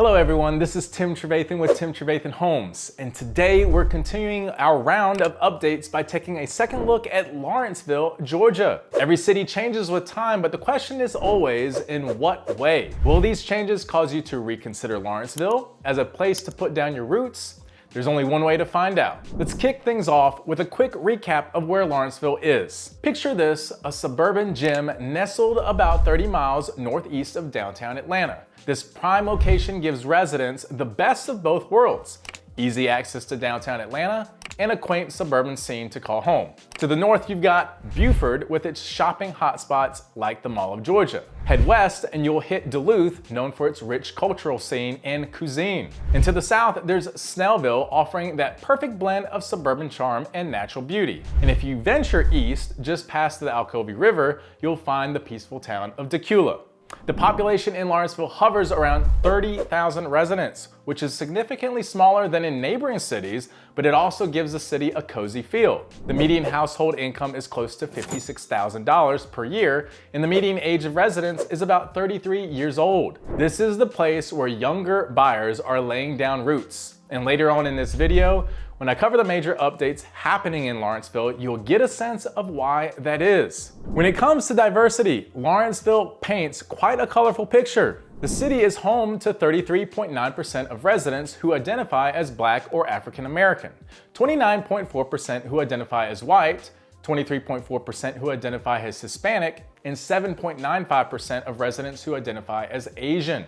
Hello everyone, this is Tim Trevathan with Tim Trevathan Homes, and today we're continuing our round of updates by taking a second look at Lawrenceville, Georgia. Every city changes with time, but the question is always, in what way? Will these changes cause you to reconsider Lawrenceville as a place to put down your roots? There's only one way to find out. Let's kick things off with a quick recap of where Lawrenceville is. Picture this, a suburban gym nestled about 30 miles northeast of downtown Atlanta. This prime location gives residents the best of both worlds: easy access to downtown Atlanta and a quaint suburban scene to call home. To the north, you've got Buford with its shopping hotspots like the Mall of Georgia. Head west and you'll hit Duluth, known for its rich cultural scene and cuisine. And to the south, there's Snellville, offering that perfect blend of suburban charm and natural beauty. And if you venture east, just past the Alcovy River, you'll find the peaceful town of Dacula. The population in Lawrenceville hovers around 30,000 residents, which is significantly smaller than in neighboring cities, but it also gives the city a cozy feel. The median household income is close to $56,000 per year, and the median age of residents is about 33 years old. This is the place where younger buyers are laying down roots. And later on in this video, when I cover the major updates happening in Lawrenceville, you'll get a sense of why that is. When it comes to diversity, Lawrenceville paints quite a colorful picture. The city is home to 33.9% of residents who identify as Black or African American, 29.4% who identify as white, 23.4% who identify as Hispanic, and 7.95% of residents who identify as Asian.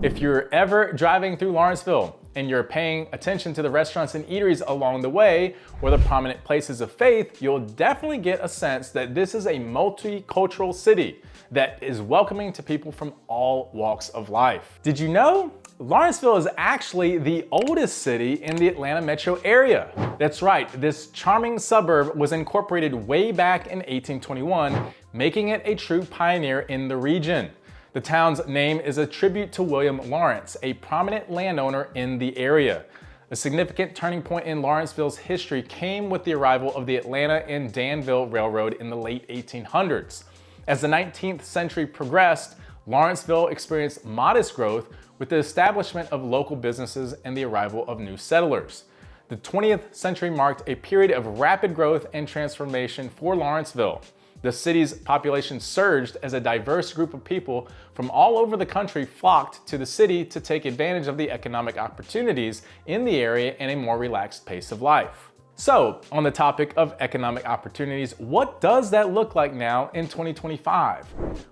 If you're ever driving through Lawrenceville and you're paying attention to the restaurants and eateries along the way, or the prominent places of faith, you'll definitely get a sense that this is a multicultural city that is welcoming to people from all walks of life. Did you know? Lawrenceville is actually the oldest city in the Atlanta metro area. That's right, this charming suburb was incorporated way back in 1821, making it a true pioneer in the region. The town's name is a tribute to William Lawrence, a prominent landowner in the area. A significant turning point in Lawrenceville's history came with the arrival of the Atlanta and Danville Railroad in the late 1800s. As the 19th century progressed, Lawrenceville experienced modest growth with the establishment of local businesses and the arrival of new settlers. The 20th century marked a period of rapid growth and transformation for Lawrenceville. The city's population surged as a diverse group of people from all over the country flocked to the city to take advantage of the economic opportunities in the area and a more relaxed pace of life. So, on the topic of economic opportunities, what does that look like now in 2025?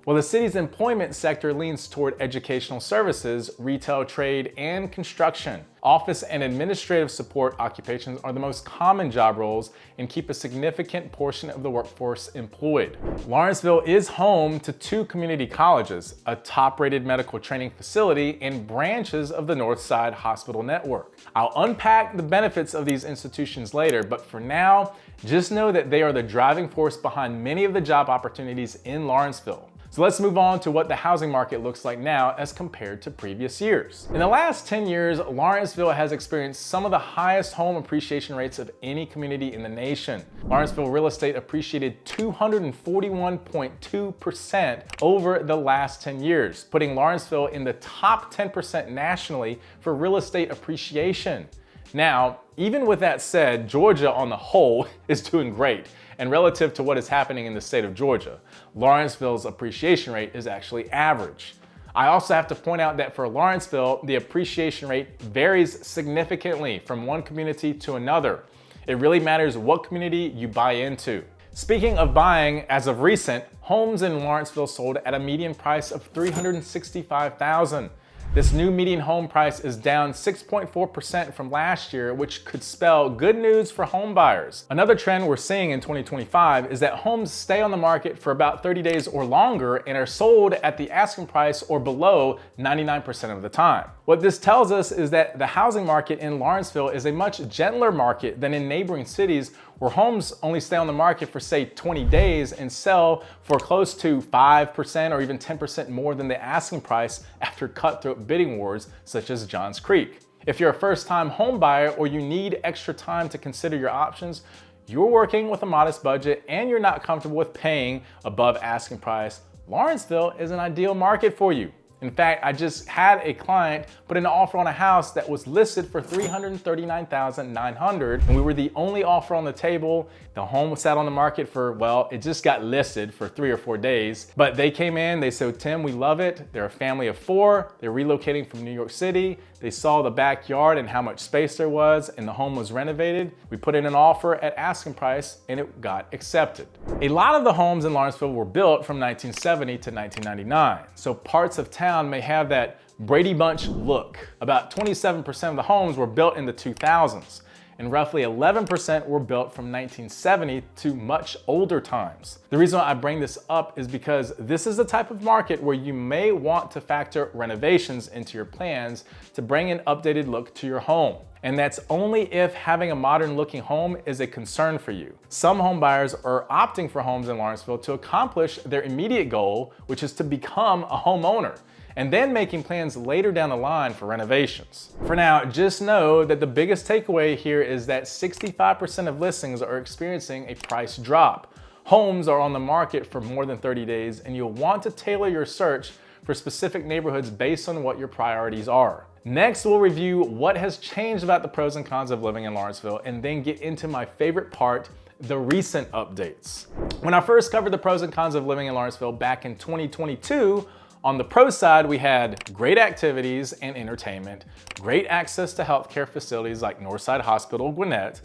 Well, the city's employment sector leans toward educational services, retail, trade, and construction. Office and administrative support occupations are the most common job roles and keep a significant portion of the workforce employed. Lawrenceville is home to two community colleges, a top-rated medical training facility, and branches of the Northside Hospital network. I'll unpack the benefits of these institutions later, but for now, just know that they are the driving force behind many of the job opportunities in Lawrenceville. So let's move on to what the housing market looks like now as compared to previous years. In the last 10 years, Lawrenceville has experienced some of the highest home appreciation rates of any community in the nation. Lawrenceville real estate appreciated 241.2% over the last 10 years, putting Lawrenceville in the top 10% nationally for real estate appreciation. Now, even with that said, Georgia on the whole is doing great. And relative to what is happening in the state of Georgia, Lawrenceville's appreciation rate is actually average. I also have to point out that for Lawrenceville, the appreciation rate varies significantly from one community to another. It really matters what community you buy into. Speaking of buying, as of recent, homes in Lawrenceville sold at a median price of $365,000. This new median home price is down 6.4% from last year, which could spell good news for home buyers. Another trend we're seeing in 2025 is that homes stay on the market for about 30 days or longer and are sold at the asking price or below 99% of the time. What this tells us is that the housing market in Lawrenceville is a much gentler market than in neighboring cities, where homes only stay on the market for, say, 20 days and sell for close to 5% or even 10% more than the asking price after cutthroat bidding wars such as Johns Creek. If you're a first-time home buyer or you need extra time to consider your options, you're working with a modest budget and you're not comfortable with paying above asking price, Lawrenceville is an ideal market for you. In fact, I just had a client put an offer on a house that was listed for $339,900, and we were the only offer on the table. The home sat on the market for, well, it just got listed for 3 or 4 days, but they came in, they said, Tim, we love it. They're a family of 4. They're relocating from New York City. They saw the backyard and how much space there was, and the home was renovated. We put in an offer at asking price, and it got accepted. A lot of the homes in Lawrenceville were built from 1970 to 1999, so parts of town may have that Brady Bunch look. About 27% of the homes were built in the 2000s, and roughly 11% were built from 1970 to much older times. The reason why I bring this up is because this is the type of market where you may want to factor renovations into your plans to bring an updated look to your home. And that's only if having a modern looking home is a concern for you. Some home buyers are opting for homes in Lawrenceville to accomplish their immediate goal, which is to become a homeowner, and then making plans later down the line for renovations. For now, just know that the biggest takeaway here is that 65% of listings are experiencing a price drop. Homes are on the market for more than 30 days, and you'll want to tailor your search for specific neighborhoods based on what your priorities are. Next, we'll review what has changed about the pros and cons of living in Lawrenceville, and then get into my favorite part, the recent updates. When I first covered the pros and cons of living in Lawrenceville back in 2022, on the pro side, we had great activities and entertainment, great access to healthcare facilities like Northside Hospital, Gwinnett,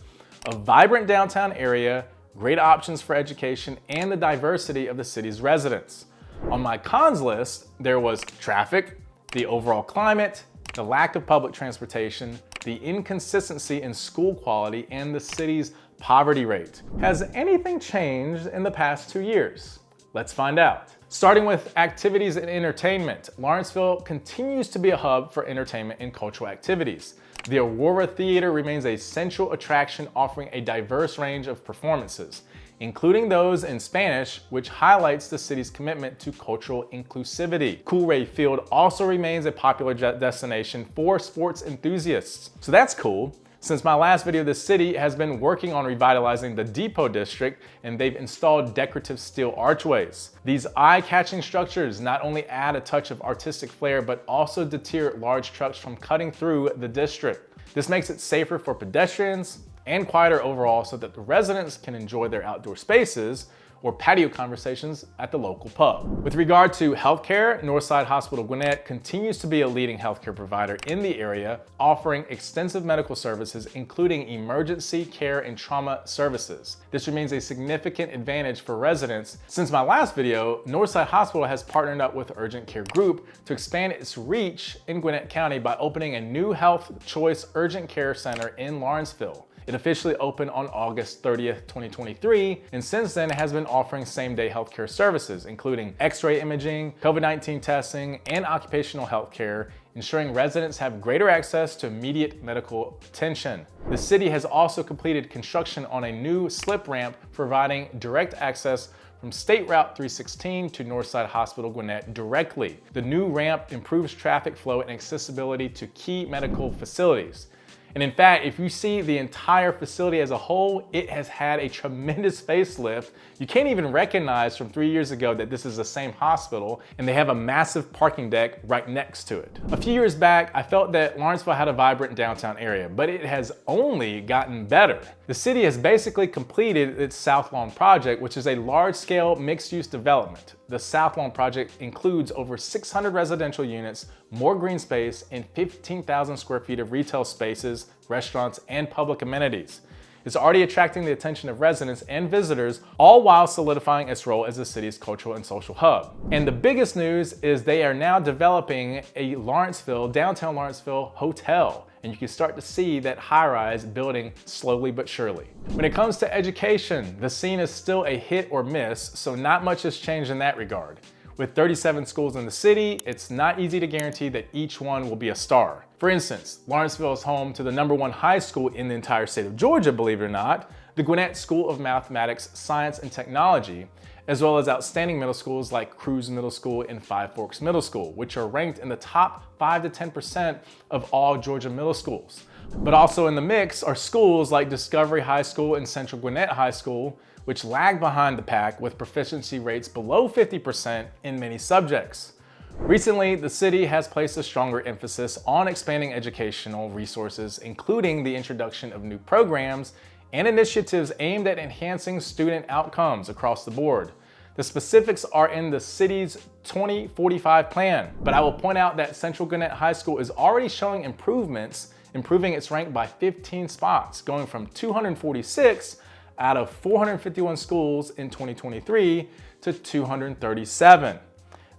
a vibrant downtown area, great options for education, and the diversity of the city's residents. On my cons list, there was traffic, the overall climate, the lack of public transportation, the inconsistency in school quality, and the city's poverty rate. Has anything changed in the past 2 years? Let's find out. Starting with activities and entertainment, Lawrenceville continues to be a hub for entertainment and cultural activities. The Aurora Theater remains a central attraction, offering a diverse range of performances, including those in Spanish, which highlights the city's commitment to cultural inclusivity. Coolray Field also remains a popular destination for sports enthusiasts. So that's cool. Since my last video, the city has been working on revitalizing the Depot District, and they've installed decorative steel archways. These eye-catching structures not only add a touch of artistic flair, but also deter large trucks from cutting through the district. This makes it safer for pedestrians and quieter overall, so that the residents can enjoy their outdoor spaces or patio conversations at the local pub. With regard to healthcare, Northside Hospital Gwinnett continues to be a leading healthcare provider in the area, offering extensive medical services, including emergency care and trauma services. This remains a significant advantage for residents. Since my last video, Northside Hospital has partnered up with Urgent Care Group to expand its reach in Gwinnett County by opening a new Health Choice Urgent Care Center in Lawrenceville. It officially opened on August 30th, 2023, and since then has been offering same-day healthcare services, including X-ray imaging, COVID-19 testing, and occupational health care, ensuring residents have greater access to immediate medical attention. The city has also completed construction on a new slip ramp, providing direct access from State Route 316 to Northside Hospital Gwinnett directly. The new ramp improves traffic flow and accessibility to key medical facilities. And in fact, if you see the entire facility as a whole, it has had a tremendous facelift. You can't even recognize from 3 years ago that this is the same hospital, and they have a massive parking deck right next to it. A few years back, I felt that Lawrenceville had a vibrant downtown area, but it has only gotten better. The city has basically completed its South Lawn project, which is a large-scale mixed-use development. The South Lawn project includes over 600 residential units, more green space, and 15,000 square feet of retail spaces, restaurants, and public amenities. It's already attracting the attention of residents and visitors, all while solidifying its role as the city's cultural and social hub. And the biggest news is they are now developing a downtown Lawrenceville hotel. And you can start to see that high-rise building slowly but surely. When it comes to education, the scene is still a hit or miss, so not much has changed in that regard. With 37 schools in the city, it's not easy to guarantee that each one will be a star. For instance, Lawrenceville is home to the #1 high school in the entire state of Georgia, believe it or not, the Gwinnett School of Mathematics, Science, and Technology, as well as outstanding middle schools like Cruz Middle School and Five Forks Middle School, which are ranked in the top 5 to 10% of all Georgia middle schools. But also in the mix are schools like Discovery High School and Central Gwinnett High School, which lag behind the pack with proficiency rates below 50% in many subjects. Recently, the city has placed a stronger emphasis on expanding educational resources, including the introduction of new programs and initiatives aimed at enhancing student outcomes across the board. The specifics are in the city's 2045 plan, but I will point out that Central Gwinnett High School is already showing improvements, improving its rank by 15 spots, going from 246 out of 451 schools in 2023 to 237.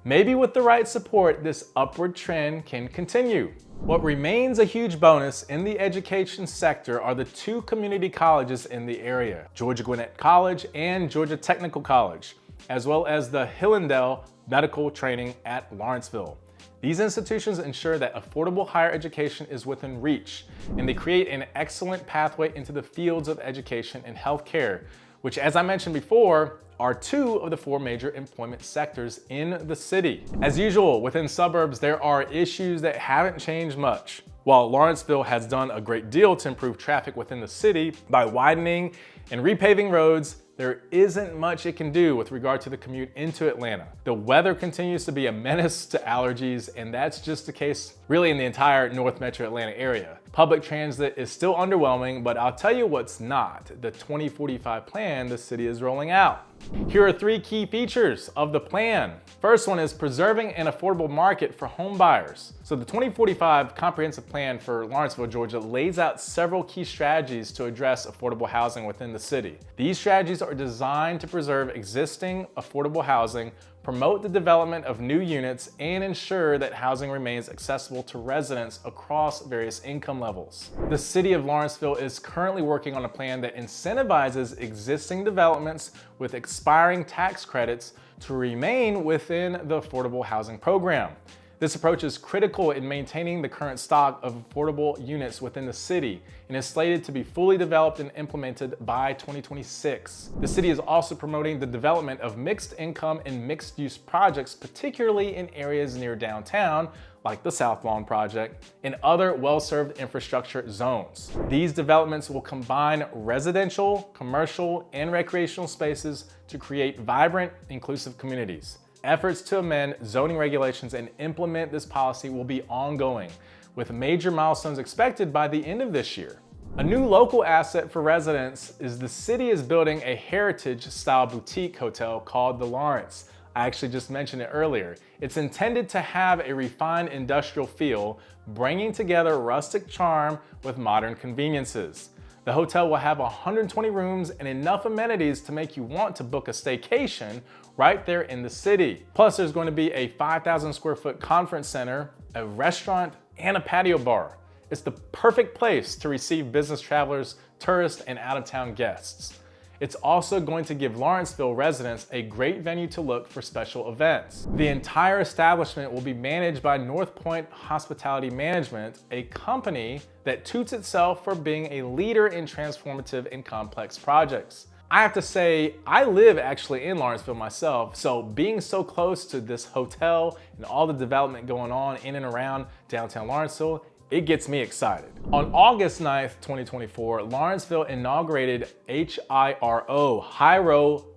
Maybe with the right support, this upward trend can continue. What remains a huge bonus in the education sector are the two community colleges in the area, Georgia Gwinnett College and Georgia Technical College, as well as the Hillendale Medical Training at Lawrenceville. These institutions ensure that affordable higher education is within reach, and they create an excellent pathway into the fields of education and healthcare, which, as I mentioned before, are two of the four major employment sectors in the city. As usual, within suburbs, there are issues that haven't changed much. While Lawrenceville has done a great deal to improve traffic within the city by widening and repaving roads, there isn't much it can do with regard to the commute into Atlanta. The weather continues to be a menace to allergies, and that's just the case really in the entire North Metro Atlanta area. Public transit is still underwhelming, but I'll tell you what's not: the 2045 plan the city is rolling out. Here are three key features of the plan. First one is preserving an affordable market for home buyers. So the 2045 comprehensive plan for Lawrenceville, Georgia lays out several key strategies to address affordable housing within the city. These strategies are designed to preserve existing affordable housing, promote the development of new units, and ensure that housing remains accessible to residents across various income levels. The city of Lawrenceville is currently working on a plan that incentivizes existing developments with expiring tax credits to remain within the affordable housing program. This approach is critical in maintaining the current stock of affordable units within the city and is slated to be fully developed and implemented by 2026. The city is also promoting the development of mixed income and mixed use projects, particularly in areas near downtown, like the South Lawn Project, and other well-served infrastructure zones. These developments will combine residential, commercial, and recreational spaces to create vibrant, inclusive communities. Efforts to amend zoning regulations and implement this policy will be ongoing, with major milestones expected by the end of this year. A new local asset for residents is the city is building a heritage-style boutique hotel called the Lawrence. I actually just mentioned it earlier. It's intended to have a refined industrial feel, bringing together rustic charm with modern conveniences. The hotel will have 120 rooms and enough amenities to make you want to book a staycation right there in the city. Plus, there's going to be a 5,000 square foot conference center, a restaurant, and a patio bar. It's the perfect place to receive business travelers, tourists, and out-of-town guests. It's also going to give Lawrenceville residents a great venue to look for special events. The entire establishment will be managed by North Point Hospitality Management, a company that toots itself for being a leader in transformative and complex projects. I have to say, I live actually in Lawrenceville myself, so being so close to this hotel and all the development going on in and around downtown Lawrenceville, it gets me excited. On August 9th, 2024, Lawrenceville inaugurated Hiro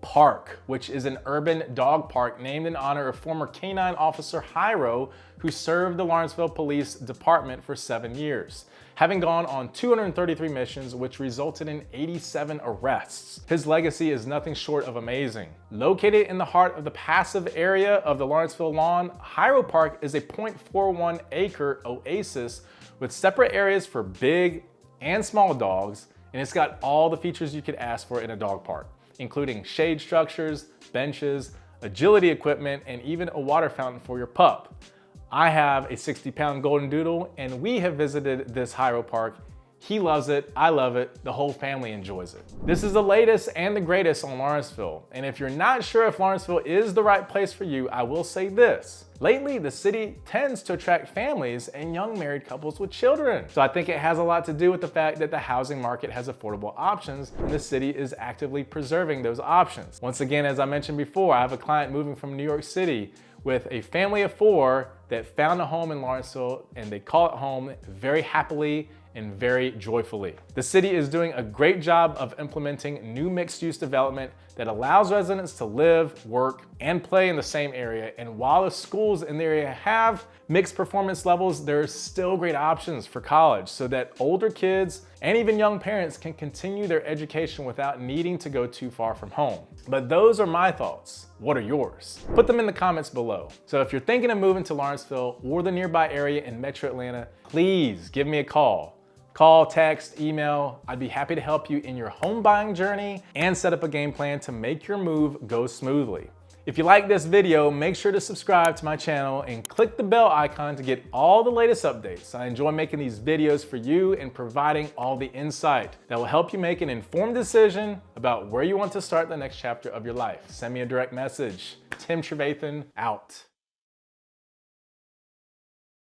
Park, which is an urban dog park named in honor of former Canine Officer Hiro, who served the Lawrenceville Police Department for 7 years, having gone on 233 missions, which resulted in 87 arrests. His legacy is nothing short of amazing. Located in the heart of the passive area of the Lawrenceville Lawn, Hiro Park is a 0.41 acre oasis with separate areas for big and small dogs, and it's got all the features you could ask for in a dog park, including shade structures, benches, agility equipment, and even a water fountain for your pup. I have a 60-pound golden doodle, and we have visited this Hiro Park. He loves it, I love it, the whole family enjoys it. This is the latest and the greatest on Lawrenceville, and if you're not sure if Lawrenceville is the right place for you, I will say this. Lately, the city tends to attract families and young married couples with children. So I think it has a lot to do with the fact that the housing market has affordable options, and the city is actively preserving those options. Once again, as I mentioned before, I have a client moving from New York City with a family of 4 that found a home in Lawrenceville, and they call it home very happily and very joyfully. The city is doing a great job of implementing new mixed-use development that allows residents to live, work, and play in the same area. And while the schools in the area have mixed performance levels, there are still great options for college so that older kids and even young parents can continue their education without needing to go too far from home. But those are my thoughts. What are yours? Put them in the comments below. So if you're thinking of moving to Lawrenceville or the nearby area in Metro Atlanta, please give me a call. Call, text, email. I'd be happy to help you in your home buying journey and set up a game plan to make your move go smoothly. If you like this video, make sure to subscribe to my channel and click the bell icon to get all the latest updates. I enjoy making these videos for you and providing all the insight that will help you make an informed decision about where you want to start the next chapter of your life. Send me a direct message. Tim Trevathan out.